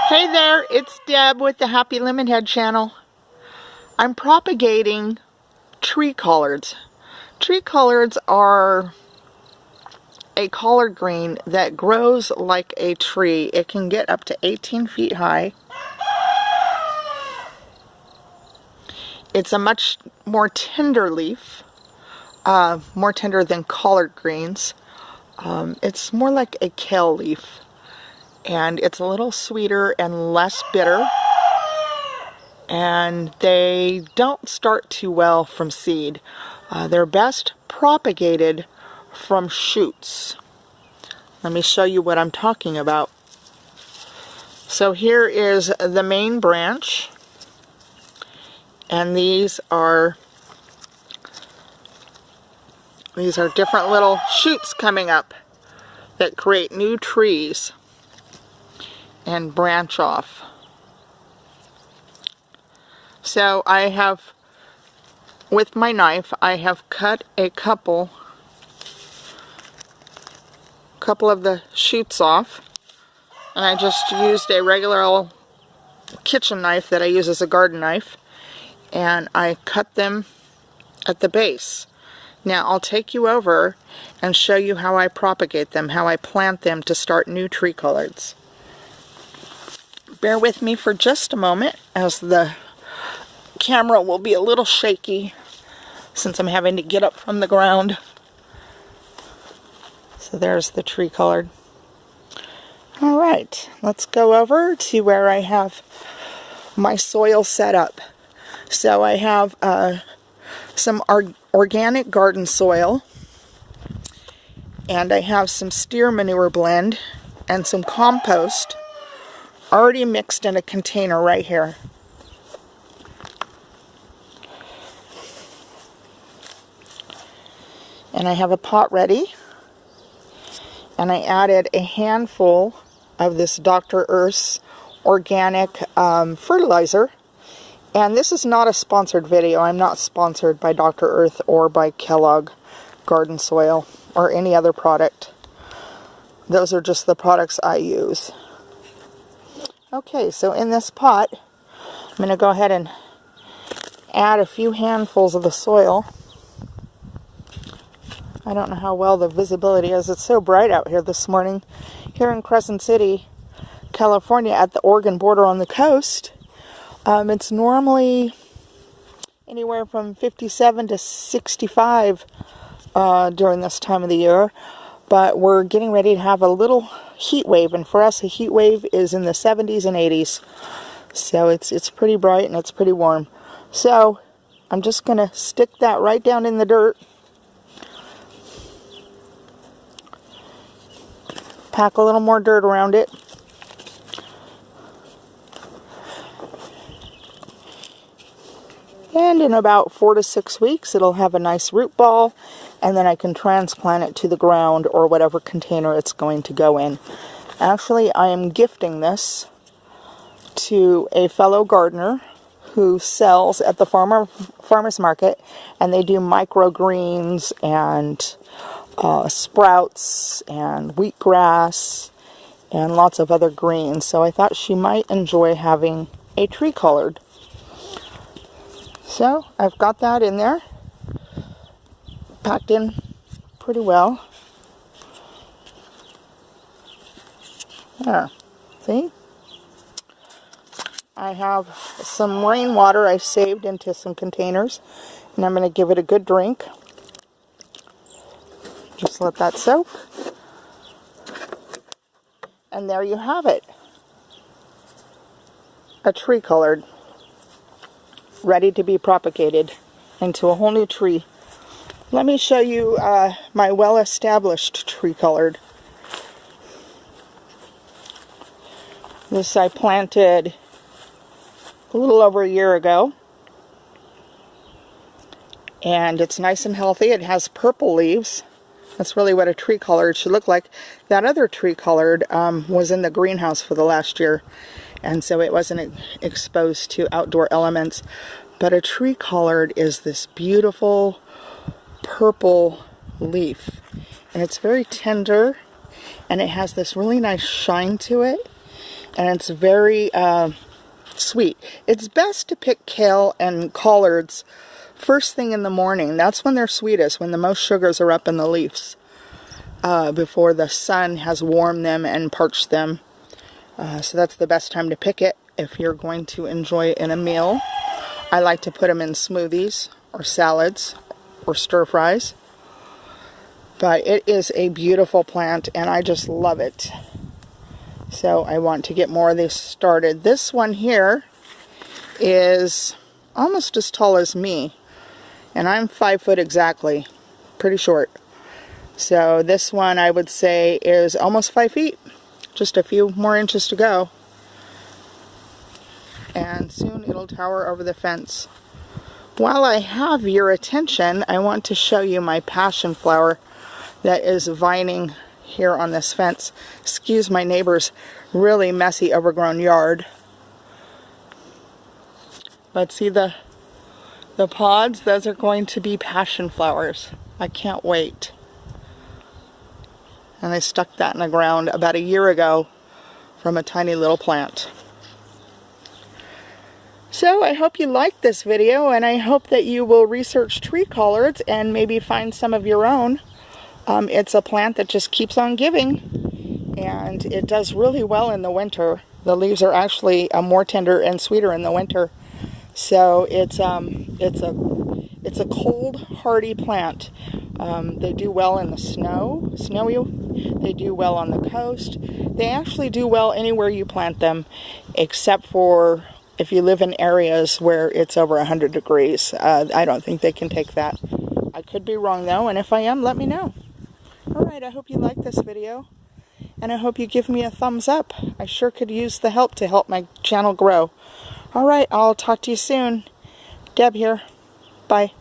Hey there, it's Deb with the Happy Lemon Head channel. I'm propagating tree collards. Tree collards are a collard green that grows like a tree. It can get up to 18 feet high. It's a much more tender leaf, more tender than collard greens. It's more like a kale leaf. And it's a little sweeter and less bitter, and they don't start too well from seed. They're best propagated from shoots. Let me show you what I'm talking about. So here is the main branch, and these are different little shoots coming up that create new trees and branch off. So I have, with my knife, I have cut a couple of the shoots off, and I just used a regular old kitchen knife that I use as a garden knife, and I cut them at the base. Now I'll take you over and show you how I propagate them, how I plant them to start new tree collards. Bear with me for just a moment, as the camera will be a little shaky since I'm having to get up from the ground. So there's the tree collard. Alright, let's go over to where I have my soil set up. So I have some organic garden soil, and I have some steer manure blend and some compost already mixed in a container right here. And I have a pot ready, and I added a handful of this Dr. Earth's organic fertilizer. And this is not a sponsored video. I'm not sponsored by Dr. Earth or by Kellogg Garden Soil or any other product. Those are just the products I use. Okay, so in this pot, I'm going to go ahead and add a few handfuls of the soil. I don't know how well the visibility is. It's so bright out here this morning. Here in Crescent City, California, at the Oregon border on the coast, it's normally anywhere from 57 to 65 during this time of the year. But we're getting ready to have a little heat wave, and for us a heat wave is in the 70s and 80s. So it's pretty bright and it's pretty warm. So I'm just going to stick that right down in the dirt. Pack a little more dirt around it. And in about 4 to 6 weeks it'll have a nice root ball, and then I can transplant it to the ground or whatever container it's going to go in. Actually, I am gifting this to a fellow gardener who sells at the farmer's market, and they do microgreens and sprouts and wheatgrass and lots of other greens. So I thought she might enjoy having a tree collard. So I've got that in there, packed in pretty well. There, see? I have some rainwater I saved into some containers, and I'm going to give it a good drink. Just let that soak. And there you have it. A tree collard, ready to be propagated into a whole new tree. Let me show you my well-established tree collard. This I planted a little over a year ago, and it's nice and healthy. It has purple leaves. That's really what a tree collard should look like. That other tree collard was in the greenhouse for the last year, and so it wasn't exposed to outdoor elements. But a tree collard is this beautiful purple leaf, and it's very tender, and it has this really nice shine to it. and it's very sweet. It's best to pick kale and collards first thing in the morning. That's when they're sweetest, when the most sugars are up in the leaves, before the sun has warmed them and parched them. So that's the best time to pick it if you're going to enjoy it in a meal. I like to put them in smoothies or salads or stir fries. But it is a beautiful plant and I just love it. So I want to get more of these started. This one here is almost as tall as me. And I'm 5 foot exactly. Pretty short. So this one I would say is almost 5 feet. Just a few more inches to go. And soon it'll tower over the fence. While I have your attention, I want to show you my passion flower that is vining here on this fence. Excuse my neighbor's really messy, overgrown yard. But see the pods? Those are going to be passion flowers. I can't wait. And I stuck that in the ground about a year ago from a tiny little plant. So I hope you liked this video, and I hope that you will research tree collards and maybe find some of your own. It's a plant that just keeps on giving, and it does really well in the winter. The leaves are actually more tender and sweeter in the winter. So it's a cold, hardy plant. They do well in the snowy. They do well on the coast. They actually do well anywhere you plant them, except for if you live in areas where it's over 100 degrees. I don't think they can take that. I could be wrong though, and if I am, let me know. Alright, I hope you like this video, and I hope you give me a thumbs up. I sure could use the help to help my channel grow. Alright, I'll talk to you soon. Deb here. Bye.